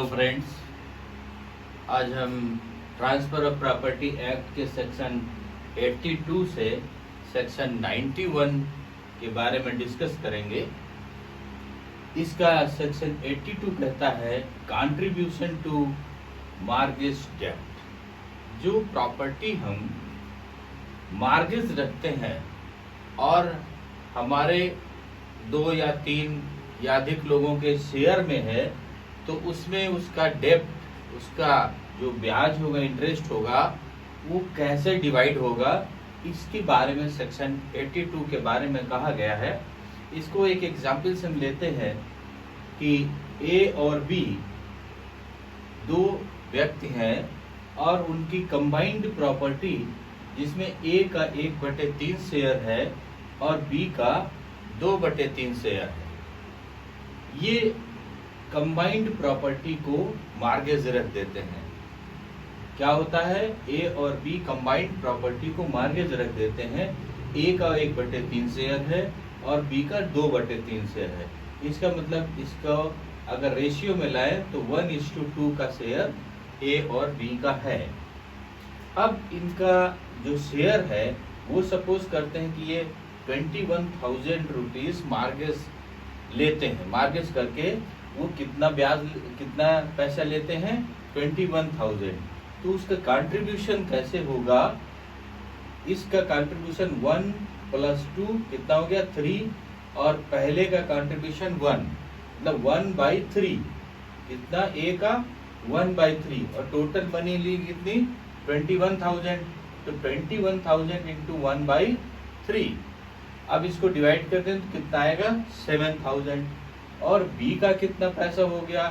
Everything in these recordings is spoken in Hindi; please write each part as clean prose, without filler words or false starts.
हेलो फ्रेंड्स, आज हम ट्रांसफर ऑफ प्रॉपर्टी एक्ट के सेक्शन 82 से सेक्शन 91 के बारे में डिस्कस करेंगे। इसका सेक्शन 82 कहता है कंट्रीब्यूशन टू मॉर्गेज डेब्ट। जो प्रॉपर्टी हम मॉर्गेज रखते हैं और हमारे 2 या 3 या अधिक लोगों के शेयर में है, तो उसमें उसका डेब्ट, उसका जो ब्याज होगा, इंटरेस्ट होगा, वो कैसे डिवाइड होगा, इसके बारे में सेक्शन 82 के बारे में कहा गया है। इसको एक एग्जाम्पल से हम लेते हैं कि ए और बी दो व्यक्ति हैं और उनकी कंबाइंड प्रॉपर्टी, जिसमें ए का 1/3 शेयर है और बी का 2/3 शेयर है। ये कंबाइंड प्रॉपर्टी को मॉर्गेज रख देते हैं। क्या होता है, ए और बी कंबाइंड प्रॉपर्टी को मॉर्गेज रख देते हैं। ए का 1/3 शेयर है और बी का 2/3 शेयर है। इसका मतलब इसका अगर रेशियो में लाए तो 1:2 का शेयर ए और बी का है। अब इनका जो शेयर है वो सपोज करते हैं कि ये 21,000 रुपीज मॉर्गेज लेते हैं। मॉर्गेज करके वो कितना पैसा लेते हैं, 21,000। तो उसका कंट्रीब्यूशन कैसे होगा, इसका कंट्रीब्यूशन 1 + 2 कितना हो गया, 3, और पहले का कंट्रीब्यूशन 1, मतलब 1/3, कितना, ए का 1/3, और टोटल मनी ली कितनी, 21,000। तो 21,000 इंटू 1/3। अब इसको डिवाइड करते हैं तो कितना आएगा, 7,000। और बी का कितना पैसा हो गया,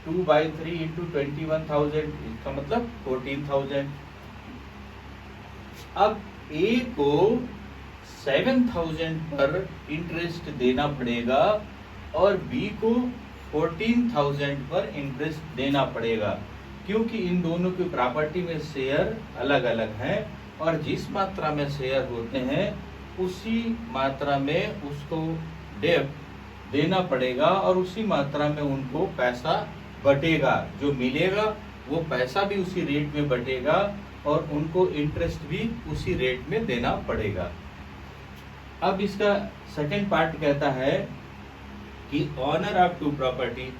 2/3 इंटू 21,000, इसका मतलब 14,000। अब ए को 7,000 पर इंटरेस्ट देना पड़ेगा और बी को 14,000 पर इंटरेस्ट देना पड़ेगा, क्योंकि इन दोनों की प्रॉपर्टी में शेयर अलग अलग हैं और जिस मात्रा में शेयर होते हैं उसी मात्रा में उसको डेब्ट देना पड़ेगा और उसी मात्रा में उनको पैसा बटेगा। जो मिलेगा वो पैसा भी उसी रेट में बटेगा और उनको इंटरेस्ट भी उसी रेट में देना पड़ेगा। अब इसका सेकंड पार्ट कहता है कि ऑनर ऑफ 2 प्रॉपर्टी,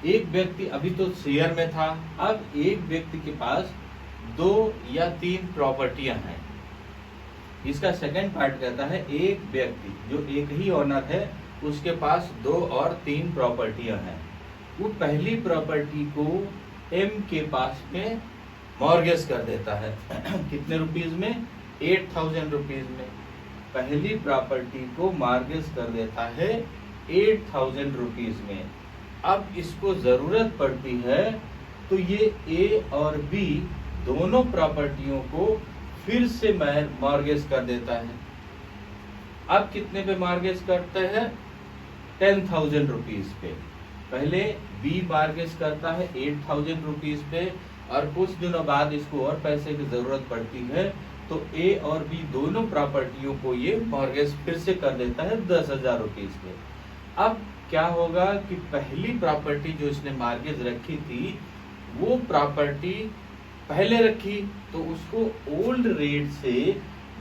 एक व्यक्ति अभी तो शेयर में था, अब एक व्यक्ति के पास 2 या 3 प्रॉपर्टियां हैं। इसका सेकंड पार्ट कहता है एक व्यक्ति जो एक ही ऑनर है उसके पास 2 और 3 प्रॉपर्टियां हैं। वो पहली प्रॉपर्टी को एम के पास में मॉर्गेज कर देता है कितने रुपीज में, 8,000 रुपीज में। पहली प्रॉपर्टी को मॉर्गेज कर देता है 8,000 रुपीज में। अब इसको जरूरत पड़ती है तो ये ए और बी दोनों प्रॉपर्टियों को फिर से मॉर्गेज कर देता है। अब कितने पे मॉर्गेज करते हैं, 10,000 रुपीज पे। पहले बी मॉर्गेज करता है 8,000 रुपीज पे और कुछ दिनों बाद इसको और पैसे की जरूरत पड़ती है तो ए और बी दोनों प्रॉपर्टियों को ये मॉर्गेज फिर से कर देता है 10,000 रुपीज पे। अब क्या होगा कि पहली प्रॉपर्टी जो इसने मॉर्गेज रखी थी वो प्रॉपर्टी पहले रखी तो उसको ओल्ड रेट से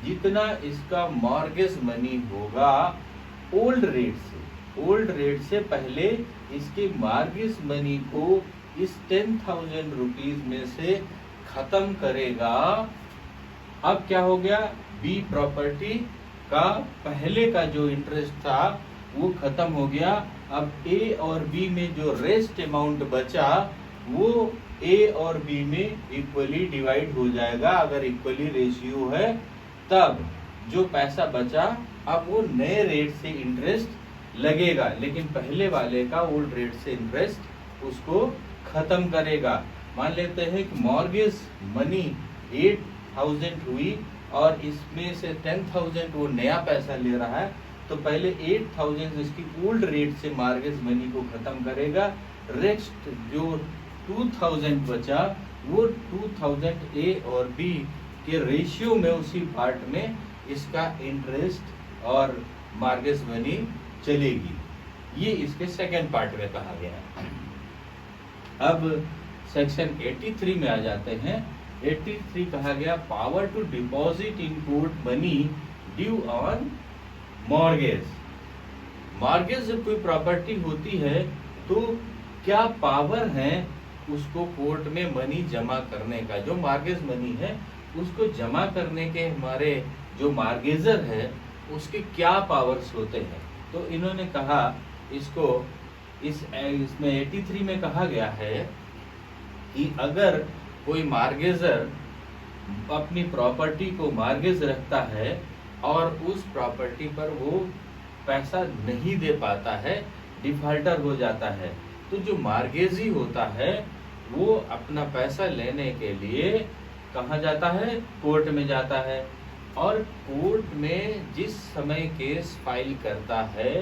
जितना इसका मॉर्गेज मनी होगा, ओल्ड रेट से पहले इसके मॉर्गेज मनी को इस 10,000 रुपीज में से खत्म करेगा। अब क्या हो गया, बी प्रॉपर्टी का पहले का जो इंटरेस्ट था वो खत्म हो गया। अब ए और बी में जो रेस्ट अमाउंट बचा वो ए और बी में इक्वली डिवाइड हो जाएगा। अगर इक्वली रेशियो है तब जो पैसा बचा अब वो नए रेट से इंटरेस्ट लगेगा, लेकिन पहले वाले का ओल्ड रेट से इंटरेस्ट उसको खत्म करेगा। मान लेते हैं कि मॉर्गेज मनी 8,000 हुई और इसमें से 10,000 वो नया पैसा ले रहा है, तो पहले 8,000 इसकी ओल्ड रेट से मॉर्गेज मनी को खत्म करेगा। रेस्ट जो 2,000 बचा वो 2,000 ए और बी के रेशियो में उसी पार्ट में इसका इंटरेस्ट और मॉर्गेज मनी चलेगी। ये इसके सेकंड पार्ट में कहा गया है। अब सेक्शन 83 में आ जाते हैं। 83 कहा गया power to deposit in court money due on mortgage. Mortgage जब कोई प्रॉपर्टी होती है तो क्या पावर है उसको कोर्ट में मनी जमा करने का। जो मॉर्गेज मनी है उसको जमा करने के हमारे जो मॉर्गेजर है उसके क्या पावर्स होते हैं। तो इन्होंने कहा इसको इसमें 83 में कहा गया है कि अगर कोई मॉर्गेजर अपनी प्रॉपर्टी को मॉर्गेज रखता है और उस प्रॉपर्टी पर वो पैसा नहीं दे पाता है, डिफॉल्टर हो जाता है, तो जो मॉर्गेजी होता है वो अपना पैसा लेने के लिए कहाँ जाता है? कोर्ट में जाता है। और कोर्ट में जिस समय केस फाइल करता है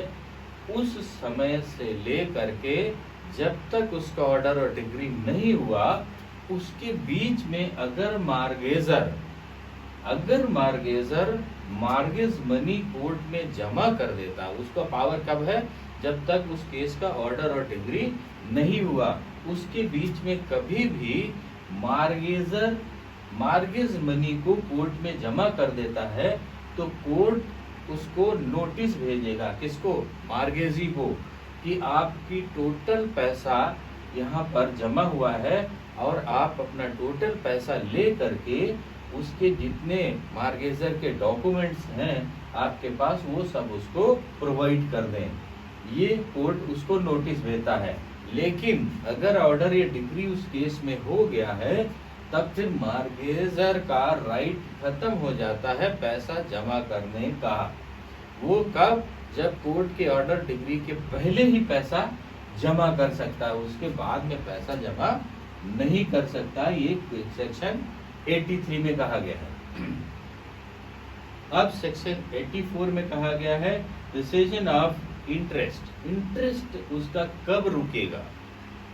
उस समय से ले करके जब तक उसका ऑर्डर और डिग्री नहीं हुआ उसके बीच में अगर मार्गेजर मॉर्गेज मनी कोर्ट में जमा कर देता, उसका पावर कब है? जब तक उस केस का ऑर्डर और डिग्री नहीं हुआ। उसके बीच में कभी भी मार्गेजर मॉर्गेज मनी को कोर्ट में जमा कर देता है तो कोर्ट उसको नोटिस भेजेगा। किसको? मार्गेजी को, कि आपकी टोटल पैसा यहाँ पर जमा हुआ है और आप अपना टोटल पैसा ले करके उसके जितने मार्गेजर के डॉक्यूमेंट्स हैं आपके पास वो सब उसको प्रोवाइड कर दें। ये कोर्ट उसको नोटिस भेजता है। लेकिन अगर ऑर्डर या डिग्री उस केस में हो गया है तब फिर मार्गेजर का राइट खत्म हो जाता है पैसा जमा करने का। वो कब? जब कोर्ट के ऑर्डर डिग्री के पहले ही पैसा जमा कर सकता है, उसके बाद में पैसा जमा नहीं कर सकता। ये सेक्शन 83 में कहा गया है। अब सेक्शन 84 में कहा गया है रिसेशन ऑफ इंटरेस्ट। इंटरेस्ट उसका कब रुकेगा,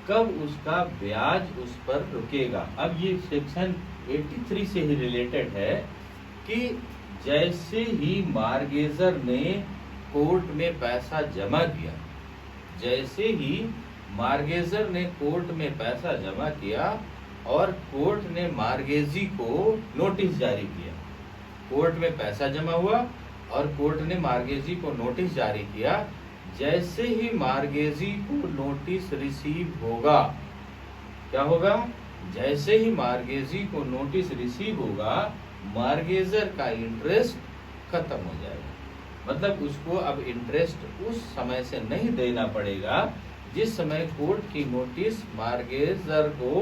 कब उसका ब्याज उस पर रुकेगा। अब ये सेक्शन 83 से ही रिलेटेड है कि जैसे ही मार्गेजर ने कोर्ट में पैसा जमा किया, जैसे ही मार्गेजर ने कोर्ट में पैसा जमा किया और कोर्ट ने मार्गेजी को नोटिस जारी किया, कोर्ट में पैसा जमा हुआ और कोर्ट ने मार्गेजी को नोटिस जारी किया। जैसे ही मार्गेजी को नोटिस रिसीव होगा, क्या होगा? जैसे ही मार्गेजी को नोटिस रिसीव होगा मार्गेजर का इंटरेस्ट खत्म हो जाएगा। मतलब उसको अब इंटरेस्ट उस समय से नहीं देना पड़ेगा जिस समय कोर्ट की नोटिस मार्गेजर को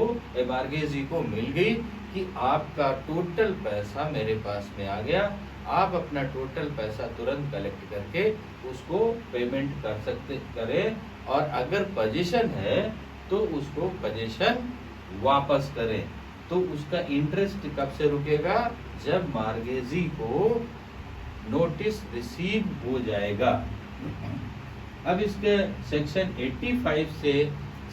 मार्गेजी को मिल गई कि आपका टोटल पैसा मेरे पास में आ गया। आप अपना टोटल पैसा तुरंत कलेक्ट करके उसको पेमेंट कर सकते करें, और अगर पोजीशन है तो उसको पोजीशन वापस करें। तो उसका इंटरेस्ट कब से रुकेगा? जब मार्गेजी को नोटिस रिसीव हो जाएगा। अब इसके सेक्शन 85 से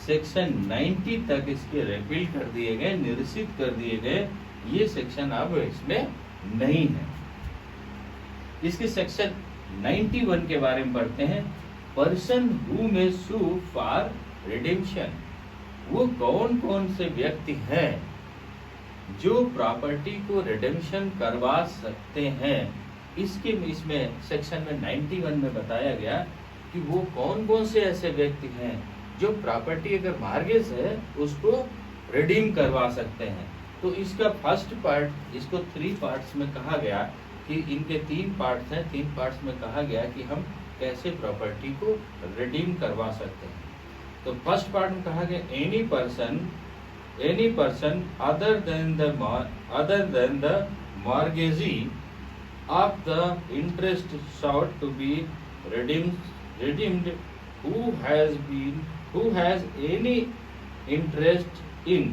सेक्शन 90 तक इसके रिपील कर दिए गए, निरसित कर दिए गए। ये सेक्शन अब इसमें नहीं है। इसके सेक्शन 91 के बारे में पढ़ते हैं। Person who may sue for redemption. वो कौन कौन से व्यक्ति हैं जो प्रॉपर्टी को रिडेम्पशन करवा सकते हैं। इसमें सेक्शन में 91 में बताया गया कि वो कौन कौन से ऐसे व्यक्ति हैं जो प्रॉपर्टी अगर मॉर्गेज है उसको रिडीम करवा सकते हैं। तो इसका फर्स्ट पार्ट, इसको 3 पार्ट्स में कहा गया कि इनके 3 पार्ट्स हैं। 3 पार्ट्स में कहा गया कि हम कैसे प्रॉपर्टी को रिडीम करवा सकते हैं। तो फर्स्ट पार्ट में कहा गया any person other than the mortgagee of the interest sought to be redeemed who has any interest in,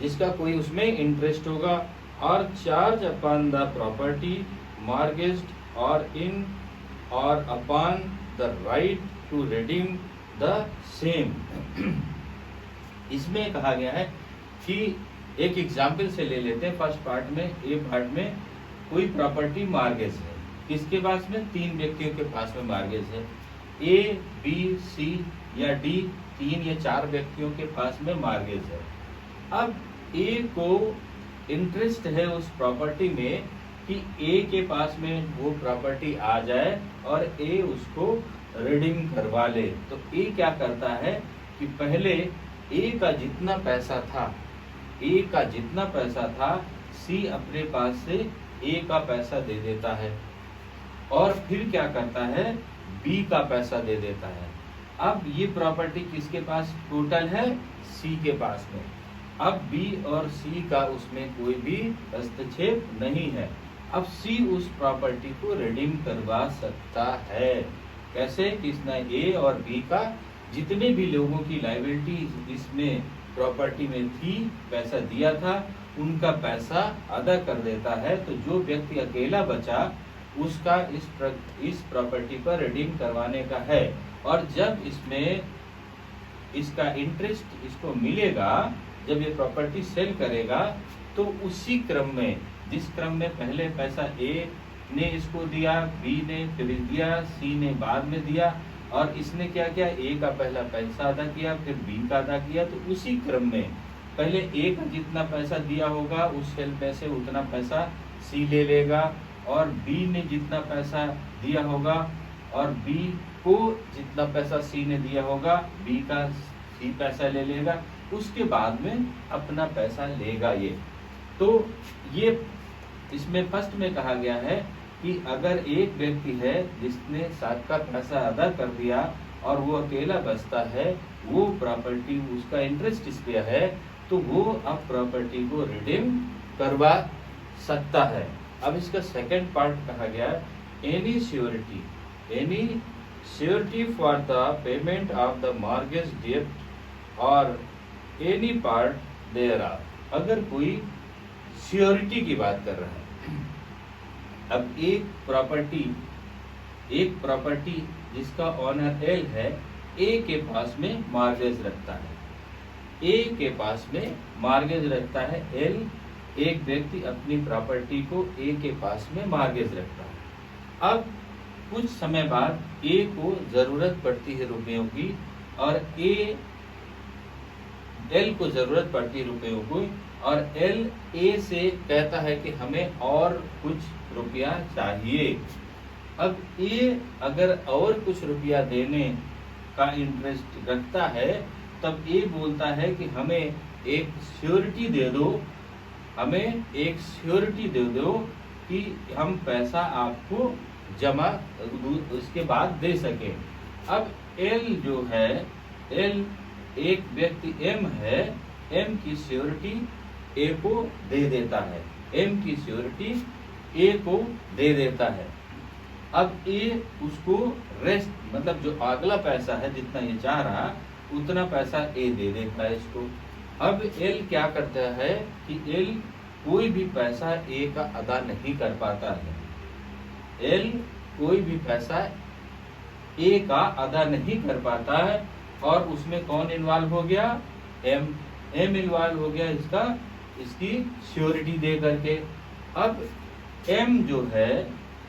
जिसका कोई उसमें इंटरेस्ट होगा, और charge upon the property mortgaged और इन और upon the right to redeem the same. इसमें कहा गया है कि एक एग्जाम्पल से ले लेते हैं। फर्स्ट पार्ट में, ए पार्ट में कोई प्रॉपर्टी मॉर्गेज है, किसके पास में? 3 व्यक्तियों के पास में मॉर्गेज है। ए, बी, सी या डी 3 या 4 व्यक्तियों के पास में मॉर्गेज है। अब ए को इंटरेस्ट है उस प्रॉपर्टी में कि ए के पास में वो प्रॉपर्टी आ जाए और ए उसको रिडीम करवा ले। तो ए क्या करता है कि पहले ए का जितना पैसा था सी अपने पास से ए का पैसा दे देता है और फिर क्या करता है, बी का पैसा दे देता है। अब ये प्रॉपर्टी किसके पास टोटल है, सी के पास में। अब बी और सी का उसमें कोई भी हस्तक्षेप नहीं है। अब सी उस प्रॉपर्टी को रिडीम करवा सकता है। कैसे, किसने ए और बी का जितने भी लोगों की लायबिलिटी इसमें प्रॉपर्टी में थी, पैसा दिया था, उनका पैसा अदा कर देता है। तो जो व्यक्ति अकेला बचा उसका इस प्रॉपर्टी पर रिडीम करवाने का है। और जब इसमें इसका इंटरेस्ट इसको मिलेगा, जब ये प्रॉपर्टी सेल करेगा, तो उसी क्रम में, जिस क्रम में पहले पैसा ए ने इसको दिया, बी ने फिर दिया, सी ने बाद में दिया, और इसने क्या किया, ए का पहला पैसा अदा किया, फिर बी का अदा किया। तो उसी क्रम में पहले ए का जितना पैसा दिया होगा उस सेल में से उतना पैसा सी ले लेगा, और बी ने जितना पैसा दिया होगा और बी को जितना पैसा सी ने दिया होगा, बी का सी पैसा ले लेगा, उसके बाद में अपना पैसा लेगा ये। तो ये इसमें फर्स्ट में कहा गया है कि अगर एक व्यक्ति है जिसने सबका पैसा अदा कर दिया और वो अकेला बचता है, वो प्रॉपर्टी उसका इंटरेस्ट इस पे है, तो वो अब प्रॉपर्टी को रिडीम करवा सकता है। अब इसका सेकंड पार्ट कहा गया any surety for the payment of the mortgage debt और एनी पार्ट देयर ऑफ। अगर कोई श्योरिटी की बात कर रहा है, अब एक प्रॉपर्टी जिसका ऑनर एल है, ए के पास में मॉर्गेज रखता है, एल एक व्यक्ति अपनी प्रॉपर्टी को ए के पास में मॉर्गेज रखता है। अब कुछ समय बाद ए को जरूरत पड़ती है रुपयों की, और एल को जरूरत पड़ती है रुपयों की, और एल ए से कहता है कि हमें और कुछ रुपया चाहिए। अब ए अगर और कुछ रुपया देने का इंटरेस्ट रखता है, तब ए बोलता है कि हमें एक श्योरिटी दे दो कि हम पैसा आपको जमा उसके बाद दे सके। अब एल जो है, एल एक व्यक्ति एम है, एम की श्योरिटी ए को दे देता है, अब ए उसको रेस्ट मतलब जो अगला पैसा है जितना ये चाह रहा उतना पैसा ए दे देता है इसको। अब एल क्या करता है कि एल कोई भी पैसा ए का अदा नहीं कर पाता है, एल कोई भी पैसा ए का अदा नहीं कर पाता है, और उसमें कौन इन्वॉल्व हो गया, एम इन्वॉल्व हो गया इसकी श्योरिटी दे करके। अब एम जो है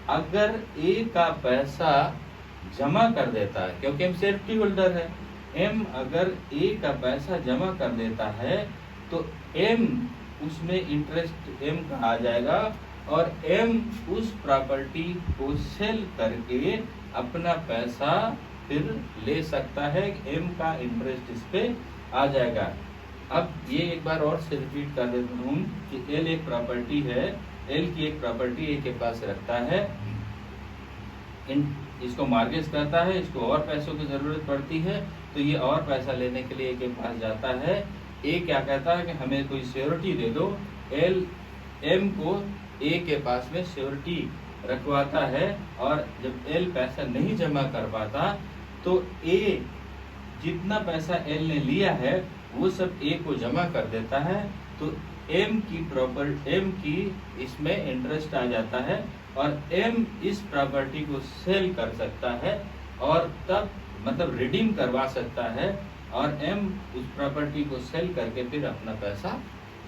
अगर ए का पैसा जमा कर देता है, क्योंकि एम सेफ्टी होल्डर है, एम अगर ए का पैसा जमा कर देता है तो एम उसमें इंटरेस्ट एम का आ जाएगा, और एम उस प्रॉपर्टी को सेल करके अपना पैसा फिर ले सकता है, एम का इंटरेस्ट इस पे आ जाएगा। अब ये एक बार और से रिपीट कर देता हूँ कि एल एक प्रॉपर्टी है, एल की एक प्रॉपर्टी ए के पास रखता है, इसको मॉर्गेज करता है, इसको और पैसों की जरूरत पड़ती है, तो ये और पैसा लेने के लिए ए के पास जाता है। ए क्या कहता है कि हमें कोई श्योरिटी दे दो, एल एम को ए के पास में श्योरिटी रखवाता है, और जब एल पैसा नहीं जमा कर पाता तो ए जितना पैसा एल ने लिया है वो सब ए को जमा कर देता है, तो एम की इसमें इंटरेस्ट आ जाता है, और एम इस प्रॉपर्टी को सेल कर सकता है और तब मतलब रिडीम करवा सकता है, और एम उस प्रॉपर्टी को सेल करके फिर अपना पैसा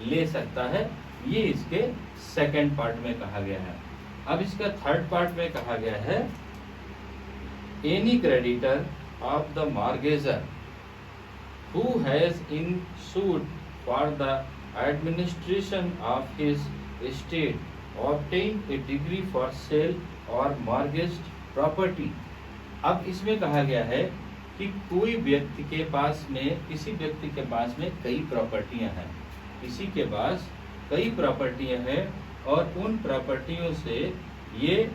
ले सकता है। ये इसके सेकंड पार्ट में कहा गया है। अब इसका थर्ड पार्ट में कहा गया है any creditor of the mortgagor who has in suit for the administration of his estate obtained a degree for sale or mortgaged property। अब इसमें कहा गया है कि कोई व्यक्ति के पास में, किसी व्यक्ति के पास में कई प्रॉपर्टियां हैं, किसी के पास कई प्रॉपर्टियां हैं और उन प्रॉपर्टियों से ये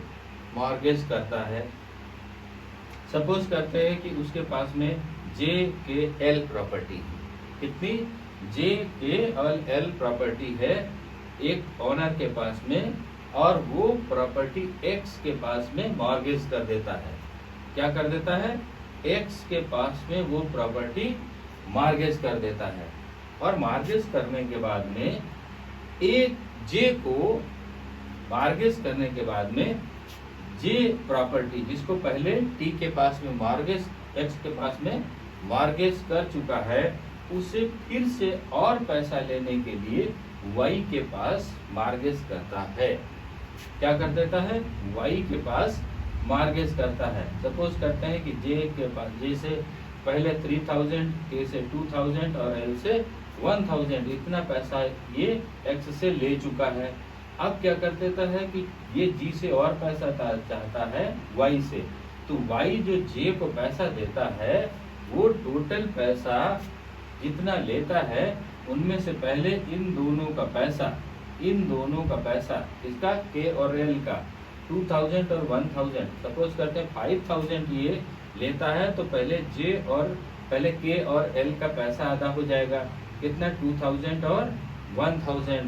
मॉर्गेज करता है। सपोज करते हैं कि उसके पास में JKL प्रॉपर्टी, कितनी JKL प्रॉपर्टी है एक ओनर के पास में, और वो प्रॉपर्टी X के पास में मॉर्गेज कर देता है। क्या कर देता है? X के पास में वो प्रॉपर्टी मॉर्गेज कर देता है, और मॉर्गेज करने के बाद में एक J को मॉर्गेज करने के बाद में J प्रॉपर्टी, जिसको पहले T के पास में मॉर्गेज, X के पास में मॉर्गेज कर चुका है, उसे फिर से और पैसा लेने के लिए Y के पास मॉर्गेज करता है। क्या कर देता है? Y के पास मॉर्गेज करता है। सपोज करते हैं कि J के पास, J से पहले 3000, K से 2000 और L से 1000, इतना पैसा ये X से ले चुका है। अब क्या कर देता है कि ये G से और पैसा चाहता है Y से, तो Y जो J को पैसा देता है वो टोटल पैसा जितना लेता है उनमें से पहले इन दोनों का पैसा इसका K और L का 2000 और 1000, सपोज करते हैं 5000 ये लेता है, तो पहले K और L का पैसा आधा हो जाएगा, कितना 2000 और 1000।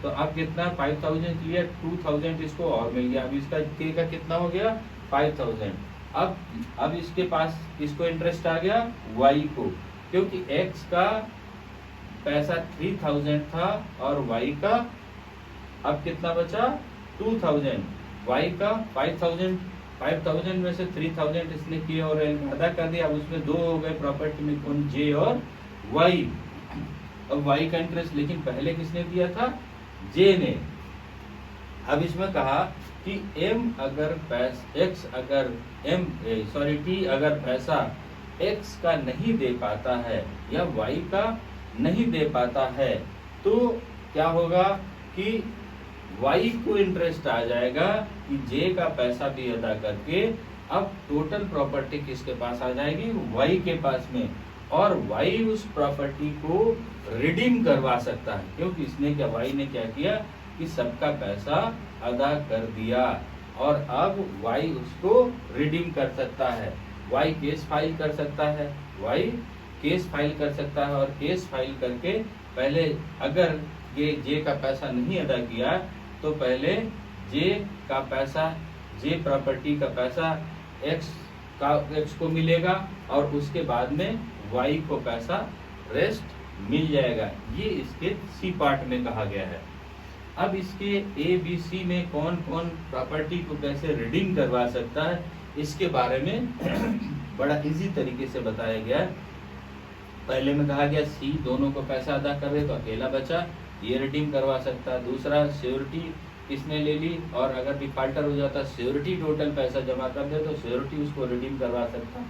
तो अब कितना 5000 लिया, 2000 इसको और मिल गया। अब इसका K का कितना हो गया 5000। अब इसके पास इसको इंटरेस्ट आ गया Y को, क्योंकि X का पैसा 3000 था और Y का अब कितना बचा 2000। Y का 5000 में से 3000 इसने K और L में अदा कर दिया। अब उसमें दो हो गए प्रॉपर्टी में, कौन? J और Y। अब Y का इंटरेस्ट लेकिन पहले किसने दिया था? J ने। अब इसमें कहा कि T अगर पैसा X का नहीं दे पाता है या Y का नहीं दे पाता है, तो क्या होगा कि Y को इंटरेस्ट आ जाएगा कि J का पैसा भी अदा करके अब टोटल प्रॉपर्टी किसके पास आ जाएगी? Y के पास में, और Y उस प्रॉपर्टी को रिडीम करवा सकता है, क्योंकि इसने क्या, Y ने क्या किया कि सबका पैसा अदा कर दिया, और अब Y उसको रिडीम कर सकता है। Y केस फाइल कर सकता है, और केस फाइल करके पहले अगर ये J का पैसा नहीं अदा किया तो पहले J प्रॉपर्टी का पैसा X को मिलेगा, और उसके बाद में Y को पैसा रेस्ट मिल जाएगा। ये इसके C पार्ट में कहा गया है। अब इसके ABC में कौन कौन प्रॉपर्टी को कैसे रिडीम करवा सकता है, इसके बारे में बड़ा इजी तरीके से बताया गया है। पहले में कहा गया C दोनों को पैसा अदा कर रहे तो अकेला बचा, ये रिडीम करवा सकता है। दूसरा, श्योरिटी किसने ले ली और अगर डिफाल्टर हो जाता, श्योरिटी टोटल पैसा जमा कर दे तो श्योरिटी उसको रिडीम करवा सकता।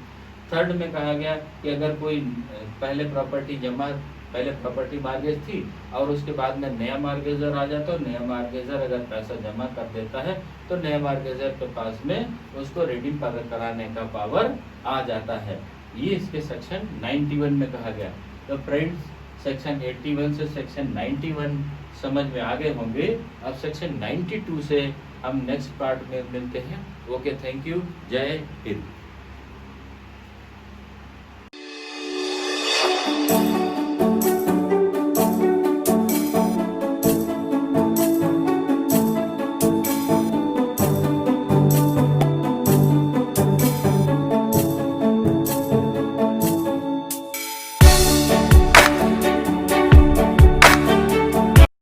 थर्ड में कहा गया कि अगर कोई पहले प्रॉपर्टी मार्गेज थी और उसके बाद में नया मार्गेजर आ जाता, तो नया मार्गेजर अगर पैसा जमा कर देता है तो नया मार्गेजर के पास में उसको रिडीम कराने का पावर आ जाता है। ये इसके सेक्शन 91 में कहा गया। तो फ्रेंड्स, सेक्शन 81 से सेक्शन 91 समझ में आ गए होंगे। अब सेक्शन 92 से हम नेक्स्ट पार्ट में मिलते हैं। ओके, थैंक यू, जय हिंद।